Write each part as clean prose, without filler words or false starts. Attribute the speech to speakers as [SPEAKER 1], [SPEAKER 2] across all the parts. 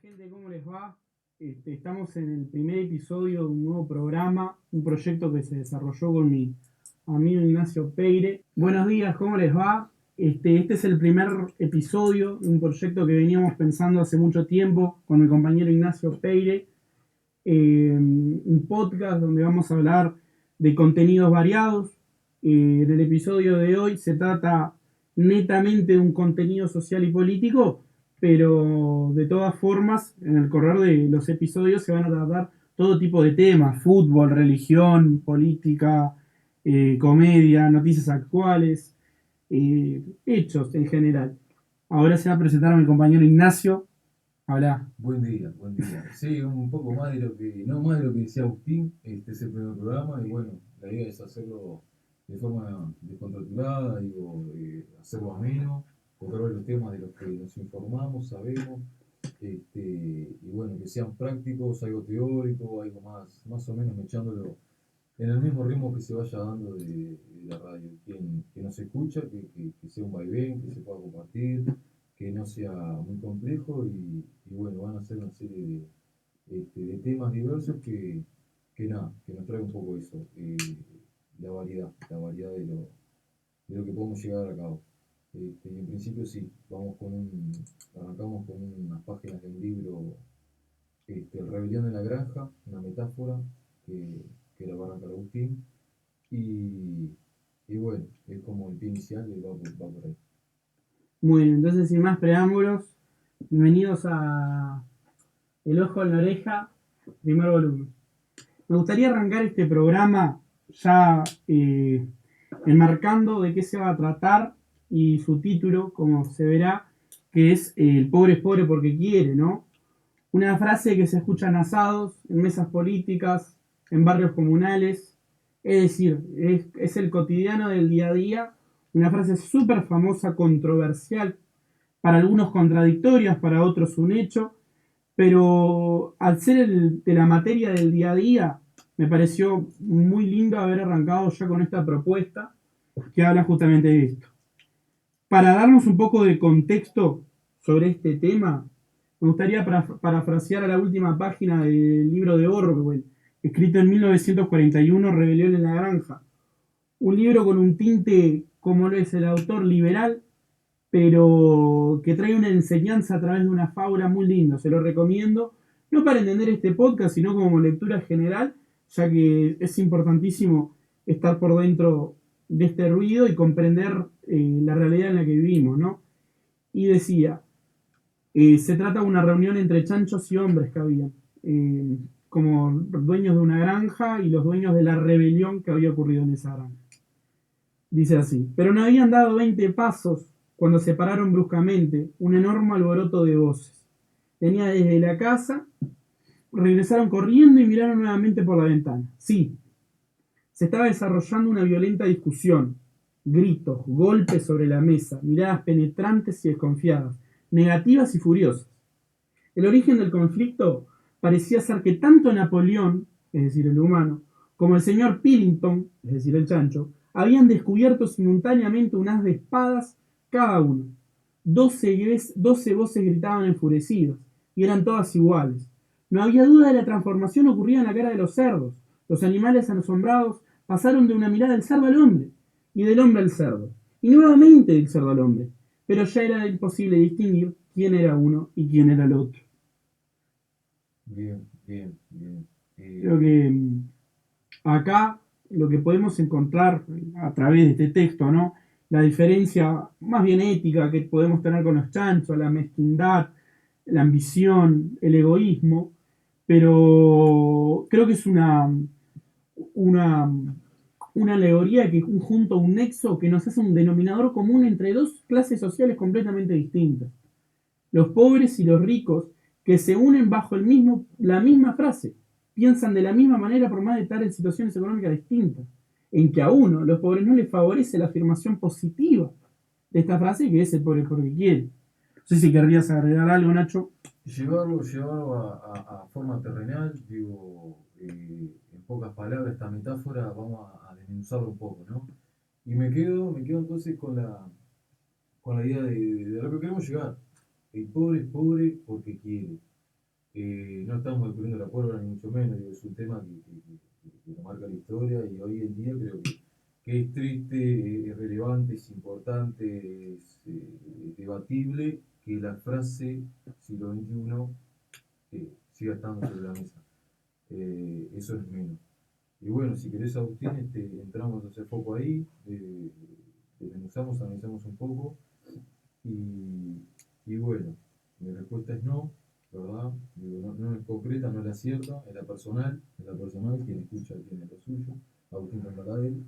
[SPEAKER 1] gente, ¿cómo les va? Estamos en el primer episodio de un nuevo programa, un proyecto que se desarrolló con mi amigo Ignacio Peire. Buenos días, ¿cómo les va? Este es el primer episodio de un proyecto que veníamos pensando hace mucho tiempo con mi compañero Ignacio Peire. Un podcast donde vamos a hablar de contenidos variados. En el episodio de hoy se trata netamente de un contenido social y político, pero de todas formas, en el correr de los episodios se van a tratar todo tipo de temas: fútbol, religión, política, comedia, noticias actuales, hechos en general. Ahora se va a presentar a mi compañero Ignacio. Habla.
[SPEAKER 2] Buen día, buen día. Sí, un poco más de lo que, no más de lo que decía Agustín, este es el primer programa y bueno, la idea es hacerlo de forma descontracturada, digo, hacerlo ameno, tocar los temas de los que nos informamos, sabemos, y bueno, que sean prácticos, algo teórico, algo más o menos echándolo en el mismo ritmo que se vaya dando de la radio. Quien nos escucha, que sea un vaivén, que se pueda compartir, que no sea muy complejo y bueno, van a ser una serie de temas diversos que nada, que nos trae un poco eso, la variedad de lo que podemos llegar a cabo. Y en principio sí, arrancamos con unas páginas del libro Rebelión en la Granja, una metáfora que la va a arrancar Agustín, y, y bueno, es como el pie inicial y va por ahí.
[SPEAKER 1] Bueno, entonces sin más preámbulos, bienvenidos a El Ojo en la Oreja, primer volumen. Me gustaría arrancar este programa ya enmarcando de qué se va a tratar y su título, como se verá, que es El pobre es pobre porque quiere, ¿no? Una frase que se escucha en asados, en mesas políticas, en barrios comunales. Es decir, es el cotidiano del día a día. Una frase súper famosa, controversial, para algunos contradictorias, para otros un hecho. Pero al ser de la materia del día a día, me pareció muy lindo haber arrancado ya con esta propuesta que habla justamente de esto. Para darnos un poco de contexto sobre este tema, me gustaría parafrasear a la última página del libro de Orwell, escrito en 1941, Rebelión en la Granja. Un libro con un tinte, como lo es el autor, liberal, pero que trae una enseñanza a través de una fábula muy linda. Se lo recomiendo, no para entender este podcast, sino como lectura general, ya que es importantísimo estar por dentro de este ruido y comprender la realidad en la que vivimos, ¿no? Y decía, se trata de una reunión entre chanchos y hombres que había, como dueños de una granja y los dueños de la rebelión que había ocurrido en esa granja. Dice así: pero no habían dado 20 pasos cuando se pararon bruscamente un enorme alboroto de voces. Venía desde la casa, regresaron corriendo y miraron nuevamente por la ventana. Sí, se estaba desarrollando una violenta discusión. Gritos, golpes sobre la mesa, miradas penetrantes y desconfiadas, negativas y furiosas. El origen del conflicto parecía ser que tanto Napoleón, es decir, el humano, como el señor Pillington, es decir, el chancho, habían descubierto simultáneamente un haz de espadas cada uno. 12 voces gritaban enfurecidas, y eran todas iguales. No había duda de la transformación ocurrida en la cara de los cerdos. Los animales asombrados pasaron de una mirada del cerdo al hombre, y del hombre al cerdo, y nuevamente del cerdo al hombre, pero ya era imposible distinguir quién era uno y quién era el otro.
[SPEAKER 2] Bien, bien, bien.
[SPEAKER 1] Creo que acá lo que podemos encontrar a través de este texto, ¿no? La diferencia más bien ética que podemos tener con los chanchos, la mezquindad, la ambición, el egoísmo, pero creo que es una, una alegoría que junto a un nexo que nos hace un denominador común entre dos clases sociales completamente distintas: los pobres y los ricos, que se unen bajo la misma frase, piensan de la misma manera por más de estar en situaciones económicas distintas, en que a uno, los pobres, no les favorece la afirmación positiva de esta frase, que es el pobre porque quiere. No sé si querrías agregar algo, Nacho.
[SPEAKER 2] Llevarlo a forma terrenal, digo, en pocas palabras, esta metáfora vamos a desmenuzarlo un poco, ¿no? Y me quedo entonces con la idea de lo que queremos llegar. El pobre es pobre porque quiere. No estamos descubriendo la pólvora, ni mucho menos, digo, es un tema que nos marca la historia y hoy en día creo que es triste, es relevante, es importante, es debatible que la frase siglo XXI siga estando sobre la mesa. Eso es menos. Y bueno, si querés, Agustín, entramos a hacer foco ahí, desmenuzamos, analizamos un poco y, y bueno, mi respuesta es no, ¿verdad? Digo, no, no es concreta, no es la cierta, es la personal, quien escucha tiene lo suyo, Agustín tendrá de él,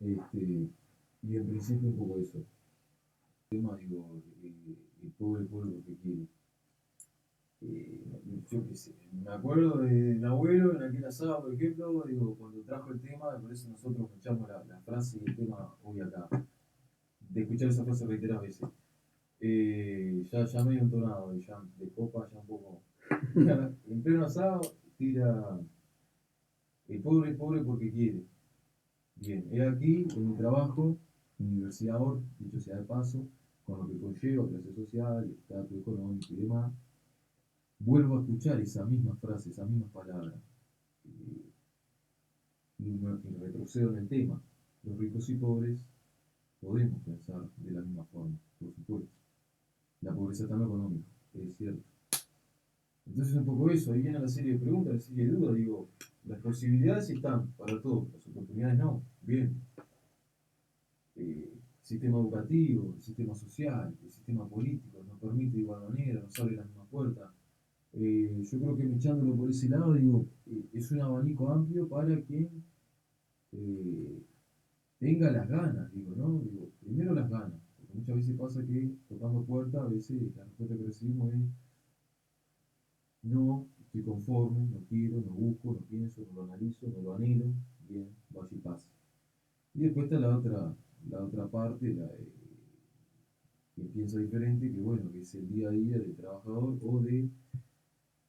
[SPEAKER 2] y en principio un poco eso. El tema, digo, el pobre pueblo que quiere. Yo qué sé, me acuerdo de mi abuelo en aquel asado, por ejemplo, digo, cuando trajo el tema, por eso nosotros escuchamos la frase y el tema hoy acá, de escuchar esa frase reiteradas veces. Ya medio entonado, y ya de copa, ya un poco. En pleno asado, tira el pobre porque quiere. Bien, he aquí en mi trabajo, Universidad OR, dicho sea de paso, con lo que conlleva clase social, estatus económico y demás, vuelvo a escuchar esa misma frase, esas mismas palabras. Eh, y retrocedo en el tema. Los ricos y pobres podemos pensar de la misma forma, por supuesto. La pobreza está en lo económico, es cierto. Entonces un poco eso, ahí viene la serie de preguntas, la serie de dudas, digo, las posibilidades están para todos, las oportunidades no. Bien, sistema educativo, el sistema social, el sistema político, nos permite de igual manera, nos abre la misma puerta. Yo creo que echándolo por ese lado, digo, es un abanico amplio para quien eh, tenga las ganas, digo, ¿no? Digo, primero las ganas, porque muchas veces pasa que tocando puertas, a veces la respuesta que recibimos es no, estoy conforme, no quiero, no busco, no pienso, no lo analizo, no lo anhelo, bien, vaya y pasa. Y después está la otra parte, que piensa diferente, que bueno, que es el día a día del trabajador o de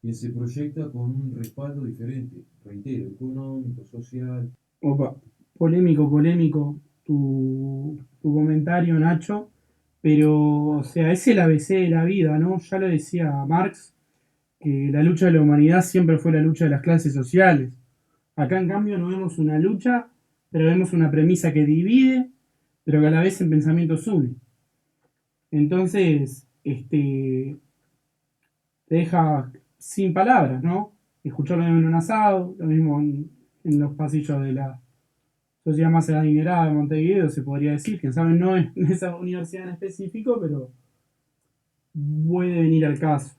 [SPEAKER 2] quien se proyecta con un respaldo diferente, reitero, económico, social.
[SPEAKER 1] Opa, polémico tu comentario, Nacho, pero, o sea, es el ABC de la vida, ¿no? Ya lo decía Marx, que la lucha de la humanidad siempre fue la lucha de las clases sociales. Acá, en cambio, no vemos una lucha, pero vemos una premisa que divide, pero que a la vez en pensamientos une. Entonces, te deja sin palabras, ¿no? Escuchar lo mismo en un asado, lo mismo en los pasillos de la sociedad más adinerada de Montevideo, se podría decir, quién sabe, no en esa universidad en específico, pero puede venir al caso.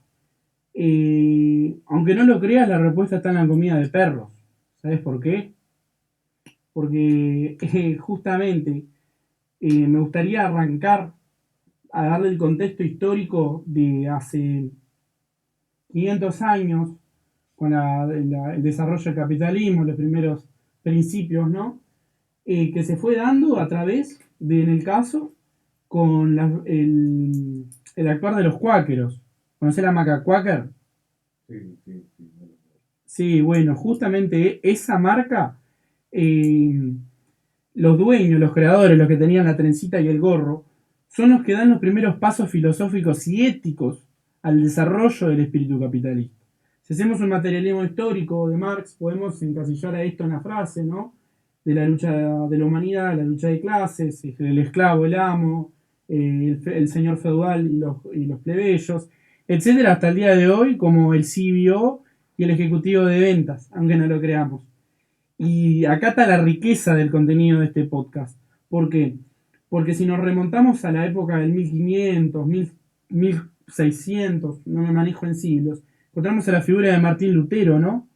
[SPEAKER 1] Aunque no lo creas, la respuesta está en la comida de perros. ¿Sabes por qué? Porque justamente me gustaría arrancar a darle el contexto histórico de hace 500 años, con el desarrollo del capitalismo, los primeros principios, ¿no? Que se fue dando a través de, en el caso, con el actuar de los cuáqueros. ¿Conocés la maca cuáquer?
[SPEAKER 2] Sí, sí, sí.
[SPEAKER 1] Sí, bueno, justamente esa marca, eh, los dueños, los creadores, los que tenían la trencita y el gorro, son los que dan los primeros pasos filosóficos y éticos al desarrollo del espíritu capitalista. Si hacemos un materialismo histórico de Marx, podemos encasillar a esto en la frase, ¿no? De la lucha de la humanidad, la lucha de clases, el esclavo, el amo, el señor feudal y los plebeyos, etcétera, hasta el día de hoy, como el CBO y el ejecutivo de ventas, aunque no lo creamos. Y acá está la riqueza del contenido de este podcast. ¿Por qué? Porque si nos remontamos a la época del 1500, 1600, no me manejo en siglos, encontramos a la figura de Martín Lutero, ¿no?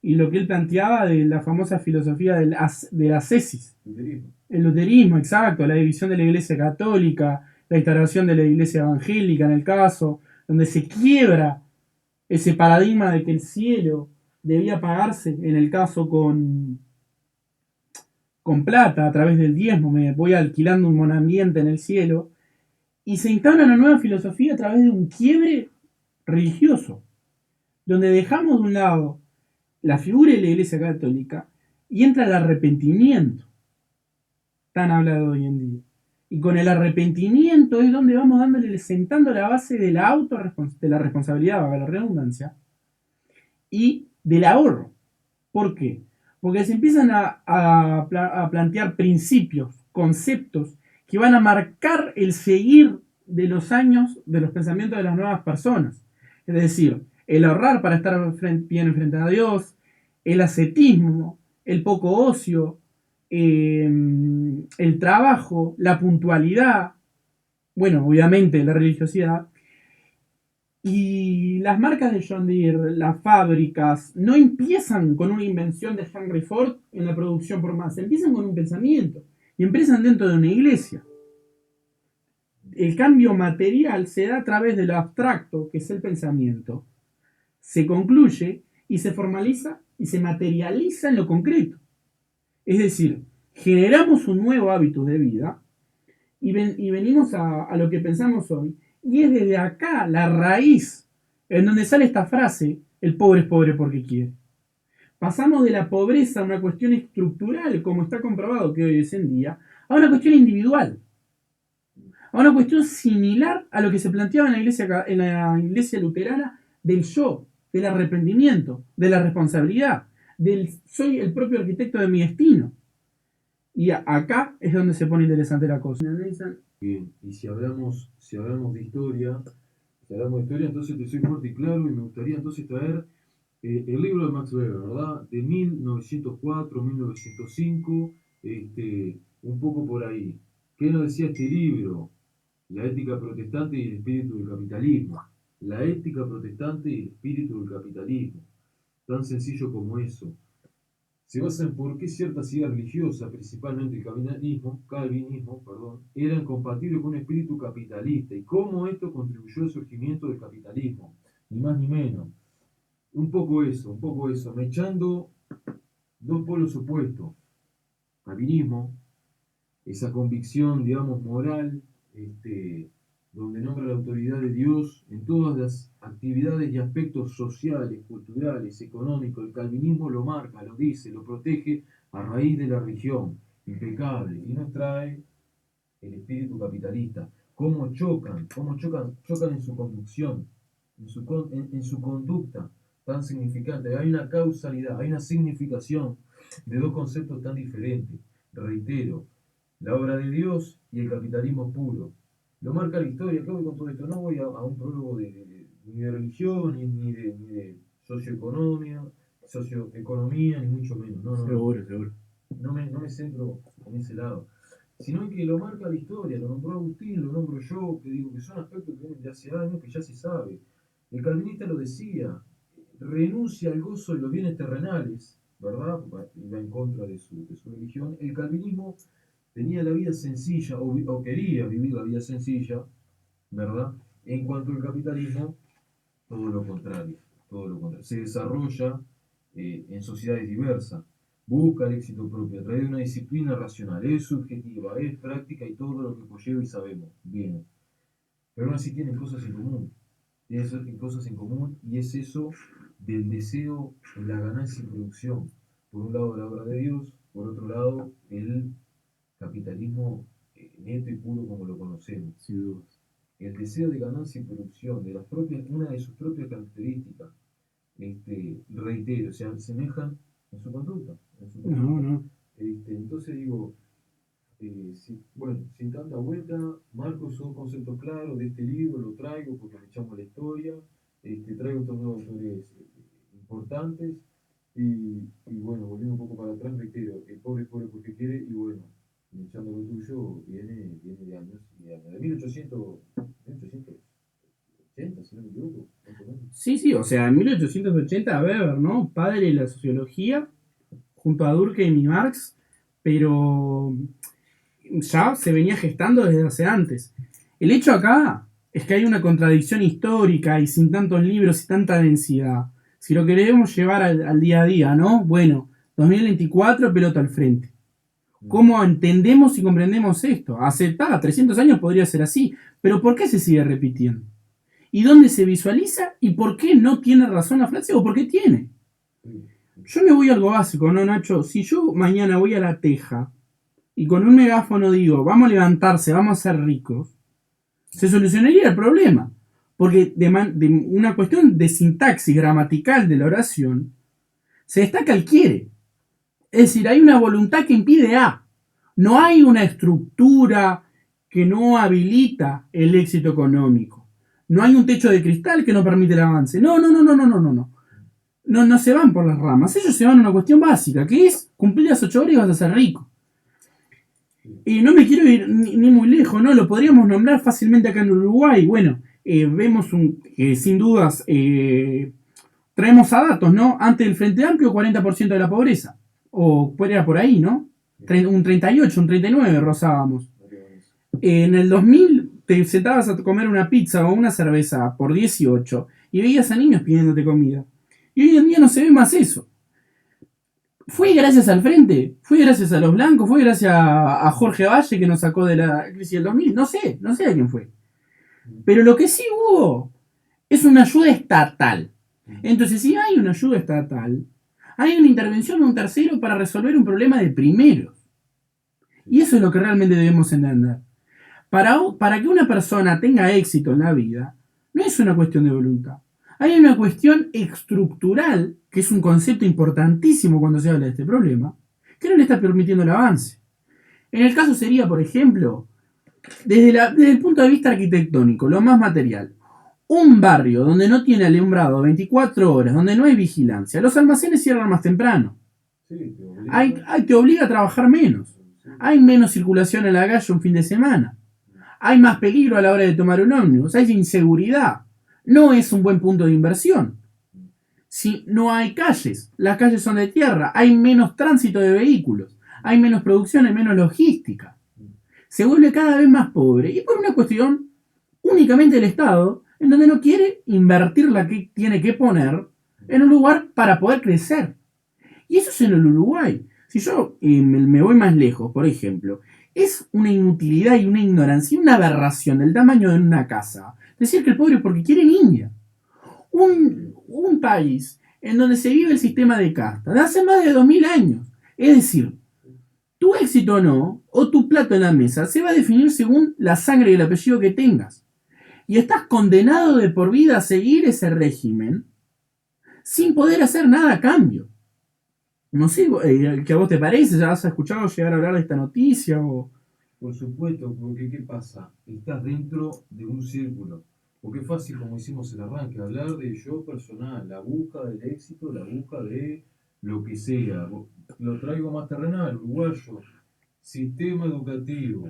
[SPEAKER 1] Y lo que él planteaba de la famosa filosofía de la ascesis.
[SPEAKER 2] Luterismo.
[SPEAKER 1] El luterismo, exacto, la división de la iglesia católica, la instalación de la iglesia evangélica en el caso, donde se quiebra ese paradigma de que el cielo debía pagarse, en el caso con plata, a través del diezmo, me voy alquilando un monambiente en el cielo, y se instaura una nueva filosofía a través de un quiebre religioso, donde dejamos de un lado la figura de la iglesia católica y entra el arrepentimiento, tan hablado hoy en día. Y con el arrepentimiento es donde vamos dándole, sentando la base de la de la responsabilidad, valga la redundancia, y del ahorro. ¿Por qué? Porque se empiezan a plantear principios, conceptos que van a marcar el seguir de los años de los pensamientos de las nuevas personas. Es decir, el ahorrar para estar bien frente a Dios, el ascetismo, el poco ocio, el trabajo, la puntualidad, bueno, obviamente la religiosidad. Y las marcas de John Deere, las fábricas, no empiezan con una invención de Henry Ford en la producción por masa, empiezan con un pensamiento y empiezan dentro de una iglesia. El cambio material se da a través de lo abstracto, que es el pensamiento, se concluye y se formaliza y se materializa en lo concreto. Es decir, generamos un nuevo hábito de vida y venimos a lo que pensamos hoy. Y es desde acá la raíz en donde sale esta frase, el pobre es pobre porque quiere. Pasamos de la pobreza a una cuestión estructural, como está comprobado que hoy es en día, a una cuestión individual. A una cuestión similar a lo que se planteaba en la iglesia luterana del yo, del arrepentimiento, de la responsabilidad, del soy el propio arquitecto de mi destino. Y acá es donde se pone interesante la cosa.
[SPEAKER 2] Bien, y si hablamos de historia, entonces te soy fuerte y claro, y me gustaría entonces traer el libro de Max Weber, ¿verdad? De 1904, 1905, un poco por ahí. ¿Qué nos decía este libro? La ética protestante y el espíritu del capitalismo. La ética protestante y el espíritu del capitalismo. Tan sencillo como eso. Se basa en por qué ciertas ideas religiosas, principalmente el calvinismo, eran compatibles con un espíritu capitalista y cómo esto contribuyó al surgimiento del capitalismo, ni más ni menos. Un poco eso, mechando dos polos opuestos. Calvinismo, esa convicción, digamos, moral, donde nombra la autoridad de Dios en todas las actividades y aspectos sociales, culturales, económicos. El calvinismo lo marca, lo dice, lo protege a raíz de la religión, impecable, y nos trae el espíritu capitalista. Cómo chocan en su conducción, en su conducta tan significante. Hay una causalidad, hay una significación de dos conceptos tan diferentes. Reitero, la obra de Dios y el capitalismo puro. Lo marca la historia. ¿Qué voy con todo esto? No voy a un prólogo ni de religión, ni de socioeconomía, ni mucho menos. No.
[SPEAKER 1] Seguro.
[SPEAKER 2] No me centro en ese lado. Sino en que lo marca la historia, lo nombró Agustín, lo nombro yo, que digo que son aspectos que vienen de hace años, que ya se sabe. El calvinista lo decía, renuncia al gozo de los bienes terrenales, ¿verdad? Iba en contra de su religión. El calvinismo tenía la vida sencilla, o quería vivir la vida sencilla, ¿verdad? En cuanto al capitalismo, todo lo contrario. Se desarrolla en sociedades diversas, busca el éxito propio a través de una disciplina racional, es subjetiva, es práctica y todo lo que conlleva y sabemos, bien. Pero aún así tienen cosas en común. Y es eso del deseo en la ganancia y producción. Por un lado la obra de Dios, por otro lado el capitalismo neto y puro como lo conocemos.
[SPEAKER 1] Sin duda.
[SPEAKER 2] El deseo de ganancia y producción, una de sus propias características, reitero, se asemejan en su conducta.
[SPEAKER 1] No.
[SPEAKER 2] Entonces digo, sin tanta vuelta, Marcos son conceptos claros de este libro, lo traigo porque me echamos la historia, traigo estos dos autores importantes, y bueno, volviendo un poco para atrás, reitero, el pobre es pobre porque quiere, y bueno, echando lo tuyo, viene de años y años, de 1880, si no me equivoco.
[SPEAKER 1] Sí, o sea, en 1880 Weber, ¿no? Padre de la sociología, junto a Durkheim y Marx, pero ya se venía gestando desde hace antes. El hecho acá es que hay una contradicción histórica y sin tantos libros y tanta densidad. Si lo queremos llevar al día a día, ¿no? Bueno, 2024, pelota al frente. ¿Cómo entendemos y comprendemos esto? Hace 300 años podría ser así, pero ¿por qué se sigue repitiendo? ¿Y dónde se visualiza? ¿Y por qué no tiene razón la frase? ¿O por qué tiene? Yo me voy a algo básico, ¿no, Nacho? Si yo mañana voy a La Teja y con un megáfono digo, vamos a levantarse, vamos a ser ricos, se solucionaría el problema. Porque de una cuestión de sintaxis gramatical de la oración, se destaca el quiere. Es decir, hay una voluntad que impide A. No hay una estructura que no habilita el éxito económico. No hay un techo de cristal que no permite el avance. No, no, no, no, no, no, no, no. No, no se van por las ramas. Ellos se van a una cuestión básica, que es cumplir las 8 horas y vas a ser rico. Y no me quiero ir ni muy lejos, ¿no? Lo podríamos nombrar fácilmente acá en Uruguay. Bueno, vemos sin dudas, traemos a datos, ¿no? Antes del Frente Amplio, 40% de la pobreza. O era por ahí, ¿no? Un 38, un 39 rozábamos. En el 2000 te sentabas a comer una pizza o una cerveza por 18 y veías a niños pidiéndote comida. Y hoy en día no se ve más eso. Fue gracias al Frente, fue gracias a los blancos, fue gracias a Jorge Valle que nos sacó de la crisis del 2000. No sé a quién fue. Pero lo que sí hubo es una ayuda estatal. Entonces, si hay una ayuda estatal, hay una intervención de un tercero para resolver un problema de primeros. Y eso es lo que realmente debemos entender. Para que una persona tenga éxito en la vida, no es una cuestión de voluntad. Hay una cuestión estructural, que es un concepto importantísimo cuando se habla de este problema, que no le está permitiendo el avance. En el caso sería, por ejemplo, desde el punto de vista arquitectónico, lo más material. Un barrio donde no tiene alumbrado 24 horas, donde no hay vigilancia, los almacenes cierran más temprano.
[SPEAKER 2] Sí, te obliga.
[SPEAKER 1] Te obliga a trabajar menos. Hay menos circulación en la calle un fin de semana. Hay más peligro a la hora de tomar un ómnibus. Hay inseguridad. No es un buen punto de inversión. Si no hay calles, las calles son de tierra, hay menos tránsito de vehículos, hay menos producción, hay menos logística. Se vuelve cada vez más pobre y por una cuestión únicamente del Estado, en donde no quiere invertir la que tiene que poner en un lugar para poder crecer. Y eso es en el Uruguay. Si yo me voy más lejos, por ejemplo, es una inutilidad y una ignorancia y una aberración del tamaño de una casa. Decir que el pobre es porque quiere niña. Un país en donde se vive el sistema de casta de hace más de 2000 años. Es decir, tu éxito o no, o tu plato en la mesa, se va a definir según la sangre y el apellido que tengas. Y estás condenado de por vida a seguir ese régimen sin poder hacer nada a cambio. No sé, ¿qué a vos te parece? ¿Ya has escuchado llegar a hablar de esta noticia? O...
[SPEAKER 2] Por supuesto, porque ¿qué pasa? Estás dentro de un círculo. Porque es fácil, como hicimos el arranque, hablar de yo personal, la busca del éxito, la busca de lo que sea. Lo traigo más terrenal, uruguayo. Sistema educativo.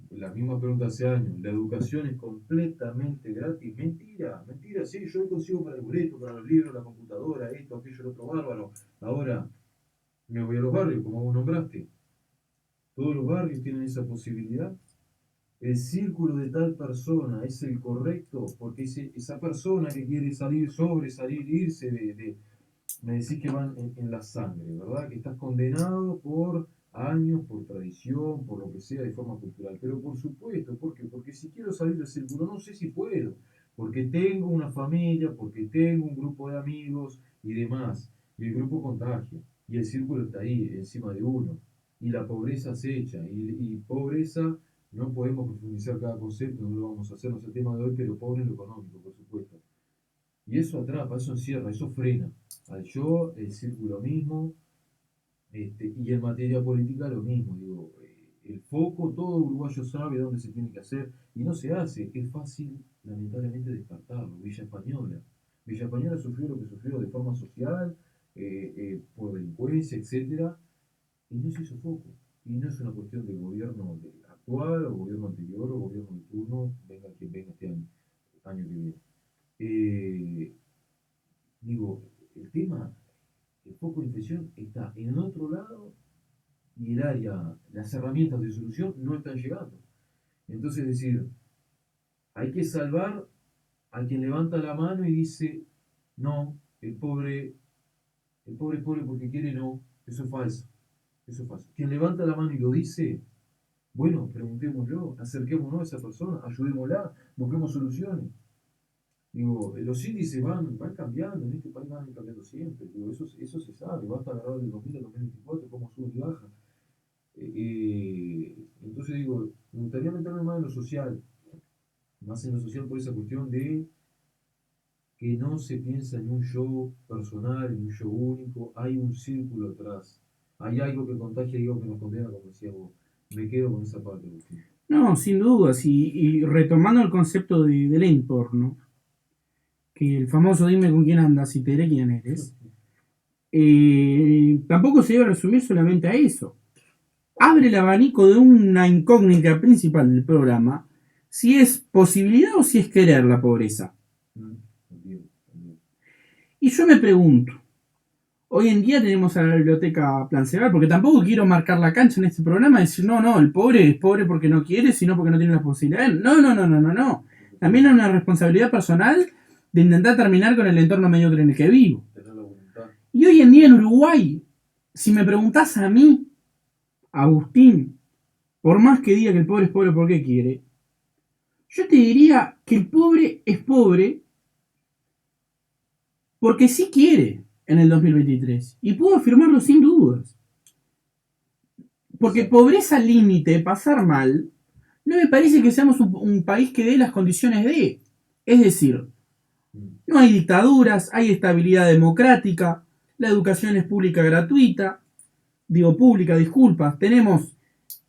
[SPEAKER 2] La misma pregunta hace años. La educación es completamente gratis. Mentira, mentira. Sí, yo consigo para el boleto, para los libros, la computadora, esto, aquello, el otro bárbaro. Ahora me voy a los barrios, como vos nombraste. Todos los barrios tienen esa posibilidad. El círculo de tal persona es el correcto, porque esa persona que quiere salir, sobresalir, irse me decís que van en la sangre, ¿verdad? Que estás condenado por años, por tradición, por lo que sea de forma cultural. Pero por supuesto, ¿por qué? Porque si quiero salir del círculo, no sé si puedo, porque tengo una familia, porque tengo un grupo de amigos y demás. Y el grupo contagia, y el círculo está ahí, encima de uno. Y la pobreza acecha, y pobreza, no podemos profundizar cada concepto, no lo vamos a hacer, no es el tema de hoy, pero pobre en lo económico, por supuesto. Y eso atrapa, eso encierra, eso frena al yo, el círculo mismo, y en materia política lo mismo. Digo, el foco, todo uruguayo sabe dónde se tiene que hacer y no se hace. Es fácil, lamentablemente, descartarlo. Villa Española. Villa Española sufrió lo que sufrió de forma social, por delincuencia, etcétera, y no se hizo foco. Y no es una cuestión del gobierno actual, o gobierno anterior, o gobierno de turno, venga quien venga este año que viene. Eh, Digo, el tema, el foco de inflexión está en otro lado y el área, las herramientas de solución no están llegando. Entonces, es decir, hay que salvar a quien levanta la mano y dice, no, el pobre es pobre porque quiere, no, eso es falso, eso es falso. Quien levanta la mano y lo dice, bueno, preguntémoslo, acerquémonos a esa persona, ayudémosla, busquemos soluciones. Digo, los índices van cambiando, en este país van cambiando siempre. Digo, eso se sabe, basta agarrar del 2000 al 2024, cómo sube y baja. Entonces digo, me gustaría meterme más en lo social por esa cuestión de que no se piensa en un yo personal, en un yo único, hay un círculo atrás. Hay algo que contagia y algo que nos condena, como decía vos. Me quedo con esa parte, Agustín.
[SPEAKER 1] No, sin dudas. Y retomando el concepto del entorno, que el famoso dime con quién andas y te diré quién eres, tampoco se debe resumir solamente a eso. Abre el abanico de una incógnita principal del programa, si es posibilidad o si es querer la pobreza.
[SPEAKER 2] Entiendo, entiendo.
[SPEAKER 1] Y yo me pregunto, hoy en día tenemos a la biblioteca Plan Cebar, porque tampoco quiero marcar la cancha en este programa y decir, no, no, el pobre es pobre porque no quiere, sino porque no tiene las posibilidades. No, no, no, no, no, no. También hay una responsabilidad personal de intentar terminar con el entorno mediocre en el que vivo.
[SPEAKER 2] Tener la voluntad.
[SPEAKER 1] Y hoy en día en Uruguay, si me preguntás a mí, Agustín, por más que diga que el pobre es pobre porque quiere, yo te diría que el pobre es pobre porque sí quiere en el 2023. Y puedo afirmarlo sin dudas. Porque
[SPEAKER 2] Exacto.
[SPEAKER 1] pobreza límite, pasar mal, no me parece que seamos un país que dé las condiciones de. Es decir, no hay dictaduras, hay estabilidad democrática, la educación es pública gratuita, digo pública, disculpas, tenemos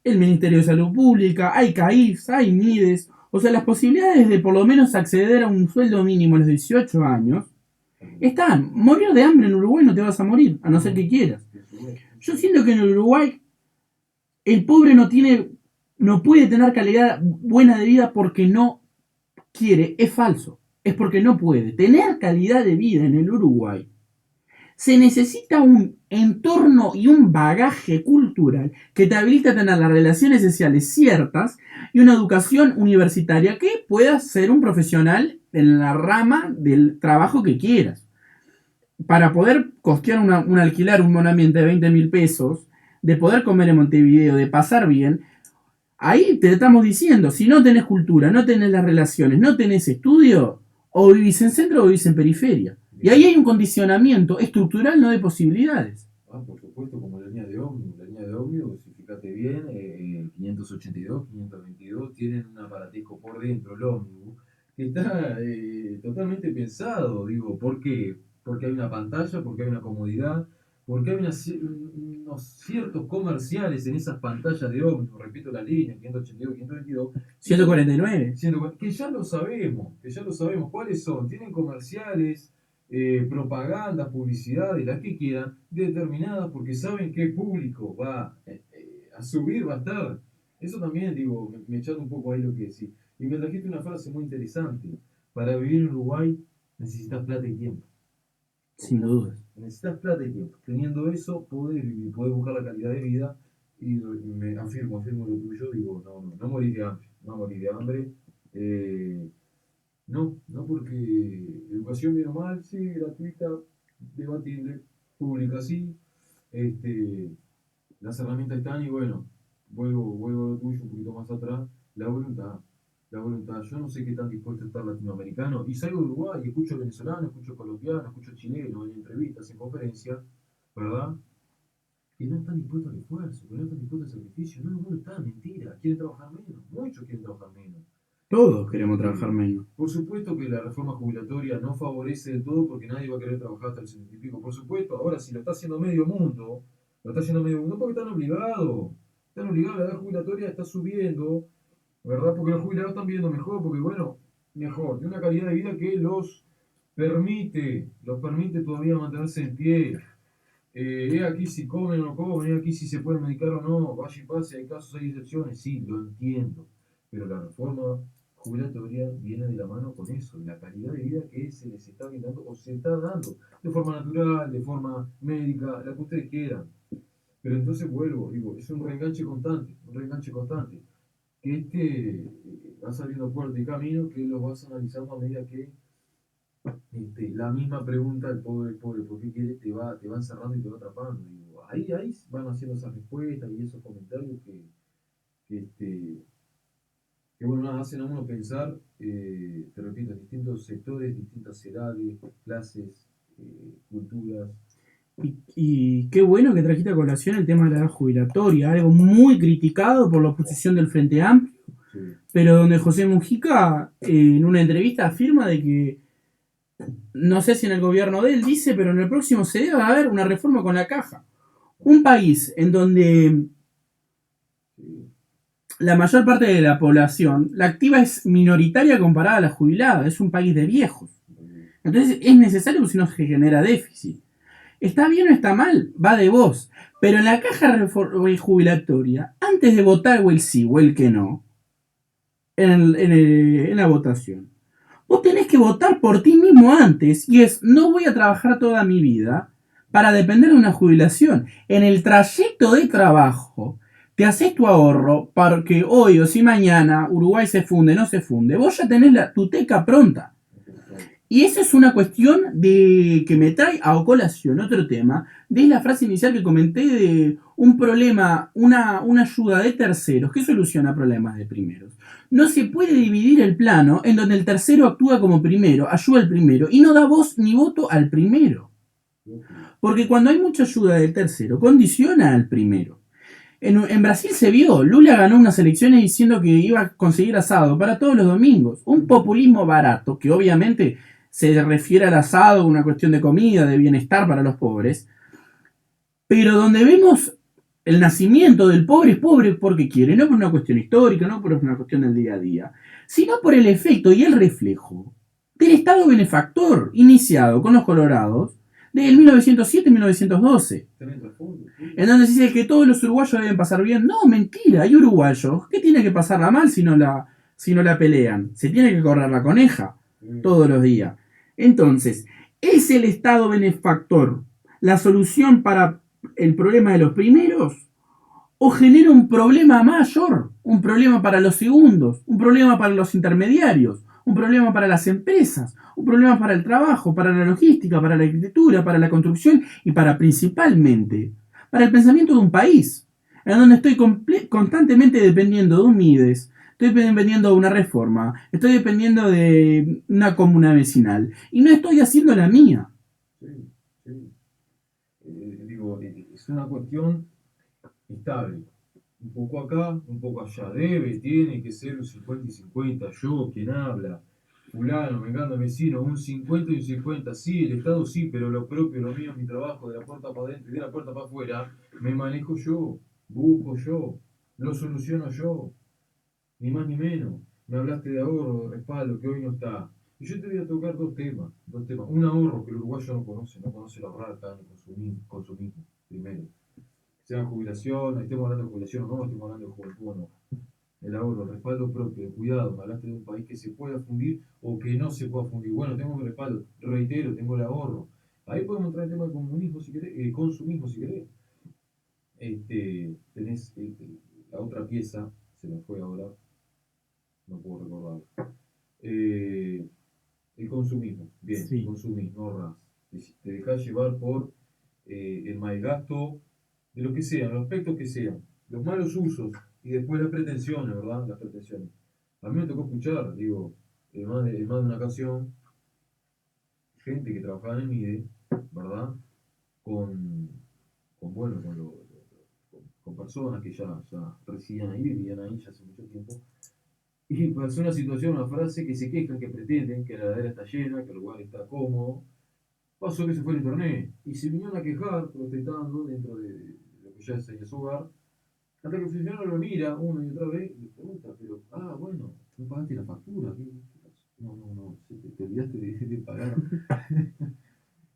[SPEAKER 1] el Ministerio de Salud Pública, hay CAIFs, hay MIDES, o sea, las posibilidades de por lo menos acceder a un sueldo mínimo a los 18 años están. Morir de hambre en Uruguay no te vas a morir, a no ser que quieras. Yo siento que en Uruguay el pobre no puede tener calidad buena de vida porque no quiere, es falso, es porque no puede. Tener calidad de vida en el Uruguay se necesita un entorno y un bagaje cultural que te habilita a tener las relaciones sociales ciertas y una educación universitaria que puedas ser un profesional en la rama del trabajo que quieras. Para poder costear un alquiler, un monoambiente de 20.000 pesos, de poder comer en Montevideo, de pasar bien, ahí te estamos diciendo, si no tenés cultura, no tenés las relaciones, no tenés estudio, o vivís en centro o vivís en periferia. Y ahí hay un condicionamiento estructural, no de posibilidades.
[SPEAKER 2] Por supuesto, como la línea de ómnibus. La línea de ómnibus, si fíjate bien, 582, 522 tienen un aparatico por dentro, el ómnibus, que está totalmente pensado. Digo, ¿por qué? Porque hay una pantalla, porque hay una comodidad, porque hay unos ciertos comerciales en esas pantallas de ómnibus, repito la línea, 582, 522,
[SPEAKER 1] 149.
[SPEAKER 2] que ya lo sabemos, ¿cuáles son? Tienen comerciales, propagandas, publicidades, las que quieran, determinadas porque saben qué público va a subir, va a estar. Eso también, digo, me echando un poco ahí lo que decís. Y me trajiste una frase muy interesante. Para vivir en Uruguay necesitas plata y tiempo.
[SPEAKER 1] Sin dudas.
[SPEAKER 2] Necesitas plata y tiempo. Teniendo eso, podés vivir, podés buscar la calidad de vida. Y me afirmo lo tuyo, digo, no morir de hambre. No morir de hambre. No porque educación bien o mal, sí, gratuita, debatible, pública sí, este, las herramientas están y bueno, vuelvo a lo tuyo un poquito más atrás, la voluntad, la voluntad. Yo no sé qué tan dispuesto está el latinoamericano y salgo de Uruguay y escucho venezolano, escucho colombiano, escucho chileno en entrevistas, en conferencias, ¿verdad? Que no están dispuestos al esfuerzo, que no están dispuestos al sacrificio, no está, mentira, quieren trabajar menos, muchos quieren trabajar menos.
[SPEAKER 1] Todos queremos trabajar menos.
[SPEAKER 2] Por supuesto que la reforma jubilatoria no favorece del todo porque nadie va a querer trabajar hasta el 70 y pico. Por supuesto, ahora si lo está haciendo medio mundo, lo está haciendo medio mundo porque están obligados, la edad jubilatoria está subiendo, ¿verdad? Porque los jubilados están viviendo mejor, porque bueno, mejor, de una calidad de vida que los permite todavía mantenerse en pie. Aquí si comen o no comen, aquí si se pueden medicar o no, vaya y pase, hay casos, hay excepciones, sí, lo entiendo, pero la reforma jubilatoria viene de la mano con eso, la calidad de vida que se les está brindando o se está dando, de forma natural, de forma médica, la que ustedes quieran. Pero entonces vuelvo, digo, es un reenganche constante, que va saliendo puerta y camino, que lo vas analizando a medida que la misma pregunta, el pobre, ¿por qué quiere? Te va encerrando y te va atrapando. Digo, ahí van haciendo esas respuestas y esos comentarios que, este, que bueno, nada, hacen a uno pensar, te repito, en distintos sectores, distintas edades, clases, culturas.
[SPEAKER 1] Y qué bueno que trajiste a colación el tema de la edad jubilatoria, algo muy criticado por la oposición del Frente Amplio,
[SPEAKER 2] Sí.
[SPEAKER 1] pero donde José Mujica en una entrevista afirma de que no sé si en el gobierno de él dice, pero en el próximo se debe haber una reforma con la caja. Un país en donde la mayor parte de la población, la activa es minoritaria comparada a la jubilada, es un país de viejos. Entonces es necesario porque si no se genera déficit. Está bien o está mal, va de vos. Pero en la caja jubilatoria, antes de votar o el sí o el que no, en la votación, vos tenés que votar por ti mismo antes. Y es, no voy a trabajar toda mi vida para depender de una jubilación. En el trayecto de trabajo, te haces tu ahorro para que hoy o si mañana Uruguay se funde, no se funde. Vos ya tenés tu teca pronta. Y esa es una cuestión de que me trae a colación otro tema, de la frase inicial que comenté de un problema, una ayuda de terceros que soluciona problemas de primeros. No se puede dividir el plano en donde el tercero actúa como primero, ayuda al primero y no da voz ni voto al primero. Porque cuando hay mucha ayuda del tercero, condiciona al primero. En Brasil se vio, Lula ganó unas elecciones diciendo que iba a conseguir asado para todos los domingos. Un populismo barato, que obviamente se refiere al asado, una cuestión de comida, de bienestar para los pobres, pero donde vemos el nacimiento del pobre es pobre porque quiere, no por una cuestión histórica, no por una cuestión del día a día, sino por el efecto y el reflejo del Estado benefactor iniciado con los colorados del 1907 y 1912. En donde se dice que todos los uruguayos deben pasar bien. No, mentira, hay uruguayos que tienen que pasarla mal si no la pelean. Se tiene que correr la coneja todos los días. Entonces, ¿es el Estado benefactor la solución para el problema de los primeros? ¿O genera un problema mayor? Un problema para los segundos, un problema para los intermediarios, un problema para las empresas, un problema para el trabajo, para la logística, para la arquitectura, para la construcción y para principalmente para el pensamiento de un país, en donde estoy constantemente dependiendo de un MIDES, estoy dependiendo de una reforma, estoy dependiendo de una comuna vecinal y no estoy haciendo la mía.
[SPEAKER 2] Sí, sí. Digo, es una cuestión estable. Un poco acá, un poco allá. Tiene que ser un 50 y 50. Yo, quien habla, fulano, mengano, vecino, un 50 y un 50. Sí, el Estado sí, pero lo propio, lo mío, mi trabajo, de la puerta para adentro y de la puerta para afuera, me manejo yo, busco yo, lo soluciono yo, ni más ni menos. Me hablaste de ahorro, de respaldo, que hoy no está. Y yo te voy a tocar dos temas, dos temas. Un ahorro que el uruguayo no conoce el ahorrar, cada año consumismo, primero. Sea jubilación, estemos hablando de jubilación o no, estemos hablando de juventud o no. El ahorro, el respaldo propio, el cuidado, me hablaste de un país que se pueda fundir o que no se pueda fundir. Bueno, tengo mi respaldo, reitero, tengo el ahorro. Ahí podemos entrar en el tema del comunismo si querés, consumismo si querés. Tenés la otra pieza, se me fue ahora, no puedo recordar. Eh, el consumismo, bien,
[SPEAKER 1] Sí.
[SPEAKER 2] consumís, no ahorrás. Te dejás llevar por el mal gasto, de lo que sea, los aspectos que sean, los malos usos y después las pretensiones, ¿verdad? Las pretensiones. A mí me tocó escuchar, digo, en más de una ocasión, gente que trabajaba en el MIDE, ¿verdad? Con, bueno, con personas que ya residían ahí, vivían ahí ya hace mucho tiempo, y pasó una situación, una frase que se quejan, que pretenden que la heladera está llena, que el lugar está cómodo. Pasó que se fue el internet y se vinieron a quejar, protestando dentro de lo que ya es su hogar. Hasta que el funcionario lo mira una y otra vez y le pregunta, pero, bueno, no pagaste la factura. ¿Qué pasó? No, te olvidaste de pagar.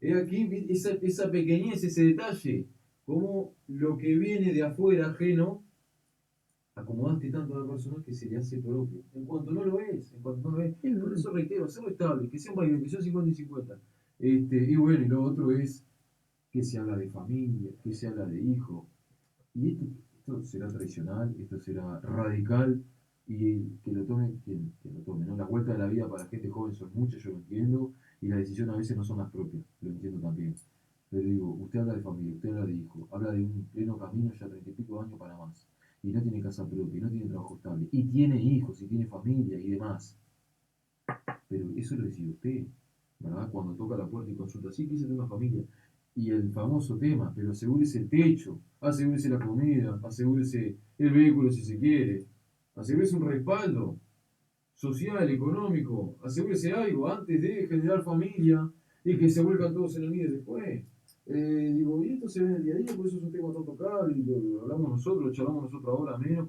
[SPEAKER 2] Es aquí esa pequeñez, ese detalle, como lo que viene de afuera ajeno acomodaste tanto a la persona que se le hace propio. En cuanto no lo es, en cuanto no lo es. Por eso reitero, hacerlo estable, que sea un país, que sea 50 y 50. Y bueno, y lo otro es que se habla de familia, que se habla de hijos. Y esto será tradicional, esto será radical, y que lo tome quien lo tome. ¿No? La vuelta de la vida para la gente joven son muchas, yo lo entiendo, y las decisiones a veces no son las propias, lo entiendo también. Pero digo, usted habla de familia, usted habla de hijo, habla de un pleno camino ya 30 y pico años para más, y no tiene casa propia, y no tiene trabajo estable, y tiene hijos, y tiene familia, y demás. Pero eso lo decide usted, ¿verdad? Cuando toca la puerta y consulta, sí, quise tener una familia. Y el famoso tema, pero asegúrese el techo, asegúrese la comida, asegúrese el vehículo si se quiere, asegúrese un respaldo. social, económico, asegúrese algo antes de generar familia y que se vuelvan todos enemigos después. Digo, y esto se ve en el día a día, por eso es un tema tan tocable y lo hablamos nosotros, lo charlamos nosotros ahora menos,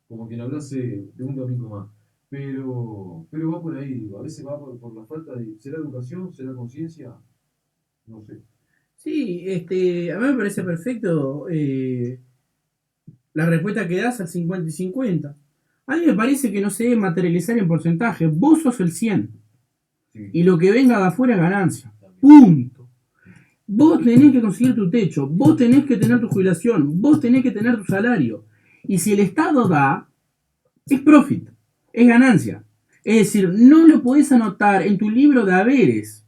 [SPEAKER 2] como quien hablase de un domingo más. Pero va por ahí, digo, a veces va por la falta de, ¿será educación? ¿Será conciencia? No sé.
[SPEAKER 1] Sí, a mí me parece perfecto la respuesta que das al 50 y 50. A mí me parece que no se debe materializar en porcentaje. Vos sos el 100
[SPEAKER 2] Sí,
[SPEAKER 1] y lo que venga de afuera es ganancia.
[SPEAKER 2] también.
[SPEAKER 1] Punto. Vos tenés que conseguir tu techo, vos tenés que tener tu jubilación, vos tenés que tener tu salario. Y si el Estado da, es profit, es ganancia. Es decir, no lo podés anotar en tu libro de haberes.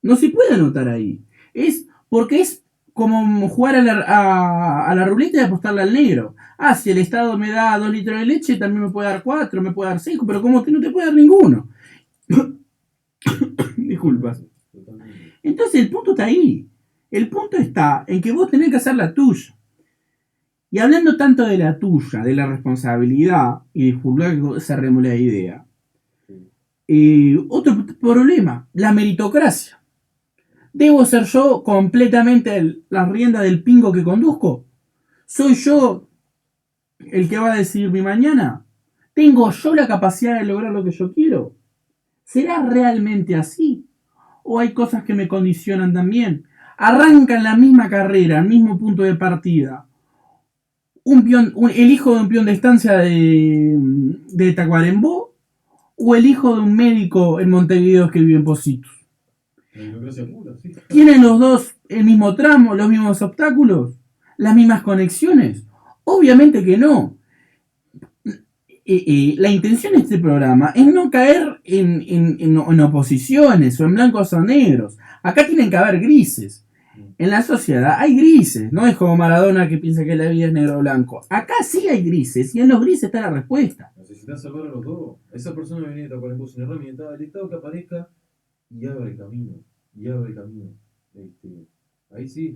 [SPEAKER 1] No se puede anotar ahí. Es porque es como jugar a la ruleta y apostarle al negro. Ah, si el Estado me da 2 litros de leche, también me puede dar 4, me puede dar 5, pero como que no te puede dar ninguno. Disculpas.
[SPEAKER 2] Totalmente.
[SPEAKER 1] Entonces el punto está ahí. El punto está en que vos tenés que hacer la tuya. Y hablando tanto de la tuya, de la responsabilidad, y disculpa que cerremos la idea, otro problema, la meritocracia. ¿Debo ser yo completamente la rienda del pingo que conduzco? ¿Soy yo el que va a decidir mi mañana? ¿Tengo yo la capacidad de lograr lo que yo quiero? ¿Será realmente así? ¿O hay cosas que me condicionan también? ¿Arrancan la misma carrera, el mismo punto de partida? ¿El hijo de un peón de estancia de Tacuarembó? ¿O el hijo de un médico en Montevideo que vive en Positos?
[SPEAKER 2] La burocracia pura, sí.
[SPEAKER 1] ¿Tienen los dos el mismo tramo, los mismos obstáculos, las mismas conexiones? Obviamente que no. La intención de este programa es no caer en oposiciones o en blancos o negros. Acá tienen que haber grises. En la sociedad hay grises, no es como Maradona que piensa que la vida es negro o blanco. Acá sí hay grises y en los grises está la respuesta.
[SPEAKER 2] Necesitas salvar a los dos. Esa persona viene a con sin herramienta, el Estado que aparezca y abre camino. Y abre camino. Ahí sí,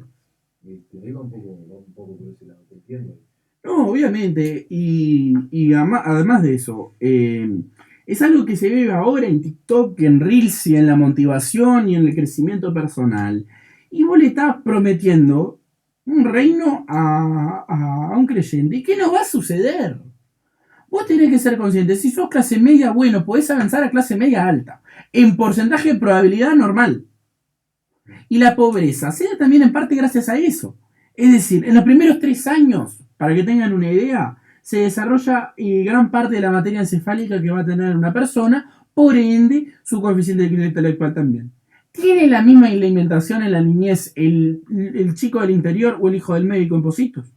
[SPEAKER 2] ahí va un poco por ese lado, te entiendo.
[SPEAKER 1] No, obviamente, y además de eso, es algo que se ve ahora en TikTok, en Reels y en la motivación y en el crecimiento personal. Y vos le estás prometiendo un reino a un creyente. ¿Y qué no va a suceder? Vos tenés que ser consciente, si sos clase media, bueno, podés avanzar a clase media alta, en porcentaje de probabilidad normal. Y la pobreza se da también en parte gracias a eso. Es decir, en los primeros 3 años, para que tengan una idea, se desarrolla gran parte de la materia encefálica que va a tener una persona, por ende, su coeficiente intelectual también. ¿Tiene la misma alimentación en la niñez el chico del interior o el hijo del médico en Positos?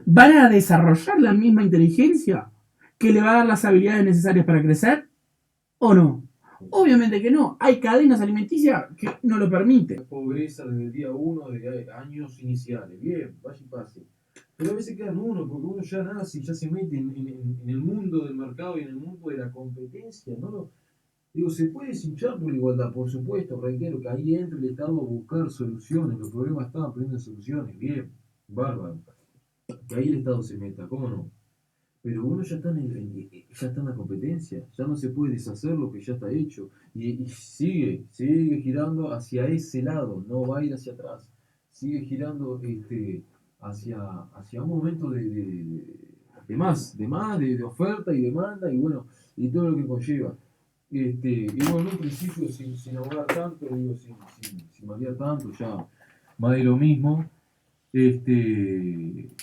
[SPEAKER 1] ¿Van a desarrollar la misma inteligencia que le va a dar las habilidades necesarias para crecer? ¿O no? Obviamente que no. Hay cadenas alimenticias que no lo permiten.
[SPEAKER 2] Pobreza desde el día 1 de años iniciales. Bien, vaya y pase. Pero a veces quedan uno, porque uno ya nace y ya se mete en el mundo del mercado y en el mundo de la competencia. Digo, se puede hinchar por la igualdad, por supuesto, reitero que ahí entra el Estado a buscar soluciones. Los problemas están aprendiendo soluciones. Bien, bárbaro. Que ahí el Estado se meta, ¿cómo no? Pero uno ya ya está en la competencia, ya no se puede deshacer lo que ya está hecho. Y sigue girando hacia ese lado, no va a ir hacia atrás. Sigue girando hacia un momento de oferta y demanda y bueno, y todo lo que conlleva. Y bueno, en un principio sin ahogar tanto, digo, sin marear tanto, ya más de lo mismo.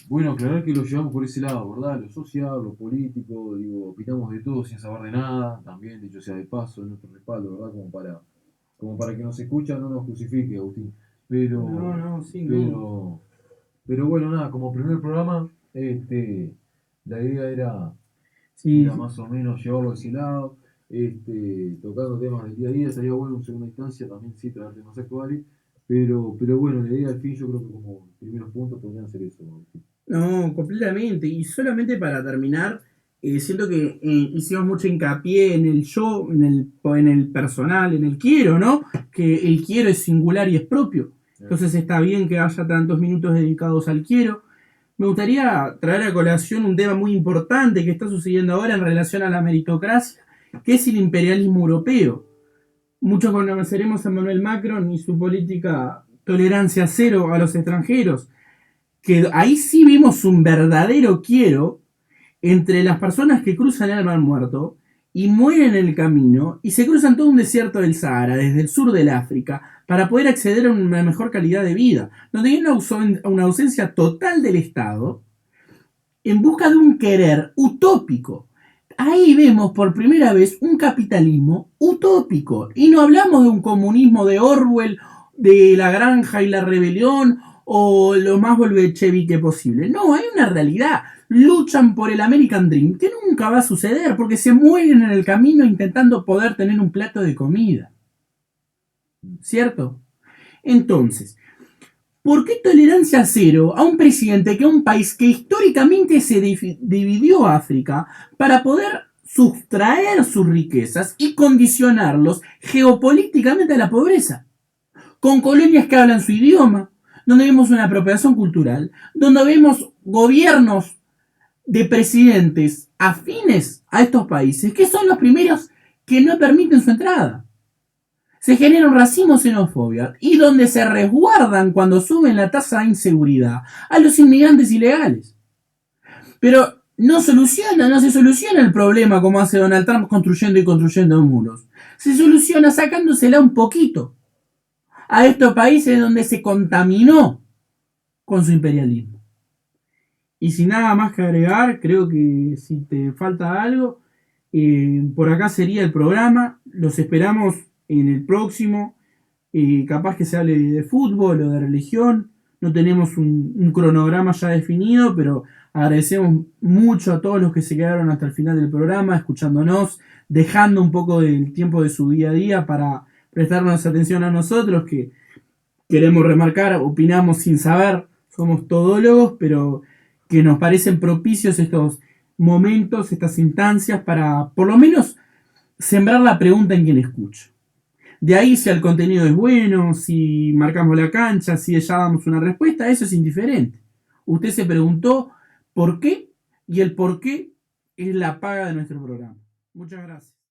[SPEAKER 2] Bueno, aclarar que lo llevamos por ese lado, ¿verdad? Lo social, lo político, digo, opinamos de todo sin saber de nada, también, dicho sea de paso, nuestro respaldo, ¿verdad? Como para que nos escucha no nos crucifique, Agustín.
[SPEAKER 1] No, sí, no.
[SPEAKER 2] Pero bueno, nada, como primer programa, la idea era
[SPEAKER 1] Sí,
[SPEAKER 2] más o menos llevarlo a ese lado, tocando temas del día a día, estaría bueno en segunda instancia también sí traer temas actuales. Pero bueno, la idea al fin yo creo que como primeros puntos podrían ser eso.
[SPEAKER 1] no, completamente. Y solamente para terminar, siento que hicimos mucho hincapié en el yo, en el personal, en el quiero, ¿no? Que el quiero es singular y es propio. Entonces está bien que haya tantos minutos dedicados al quiero. Me gustaría traer a colación un tema muy importante que está sucediendo ahora en relación a la meritocracia que es el imperialismo europeo. Muchos conoceremos a Emmanuel Macron y su política tolerancia cero a los extranjeros, que ahí sí vimos un verdadero quiero entre las personas que cruzan el Mar Muerto y mueren en el camino y se cruzan todo un desierto del Sahara, desde el sur del África, para poder acceder a una mejor calidad de vida, donde hay una ausencia total del Estado en busca de un querer utópico. Ahí vemos por primera vez un capitalismo utópico. Y no hablamos de un comunismo de Orwell, de la granja y la rebelión, o lo más bolchevique posible. No, hay una realidad. Luchan por el American Dream, que nunca va a suceder, porque se mueren en el camino intentando poder tener un plato de comida. ¿Cierto? Entonces, ¿por qué tolerancia cero a un presidente que un país que históricamente se dividió África para poder sustraer sus riquezas y condicionarlos geopolíticamente a la pobreza? Con colonias que hablan su idioma, donde vemos una apropiación cultural, donde vemos gobiernos de presidentes afines a estos países, que son los primeros que no permiten su entrada. Se genera un racismo, xenofobia, y donde se resguardan cuando suben la tasa de inseguridad a los inmigrantes ilegales. Pero no se soluciona el problema como hace Donald Trump construyendo y construyendo muros. Se soluciona sacándosela un poquito a estos países donde se contaminó con su imperialismo. Y sin nada más que agregar, creo que si te falta algo, por acá sería el programa. Los esperamos en el próximo. Capaz que se hable de fútbol o de religión. No tenemos un cronograma ya definido, pero agradecemos mucho a todos los que se quedaron hasta el final del programa, escuchándonos, dejando un poco del tiempo de su día a día para prestarnos atención a nosotros, que queremos remarcar, opinamos sin saber, somos todólogos, pero que nos parecen propicios estos momentos, estas instancias, para por lo menos sembrar la pregunta en quien escucha. De ahí si el contenido es bueno, si marcamos la cancha, si ya damos una respuesta, eso es indiferente. Usted se preguntó por qué, y el por qué es la paga de nuestro programa. Muchas gracias.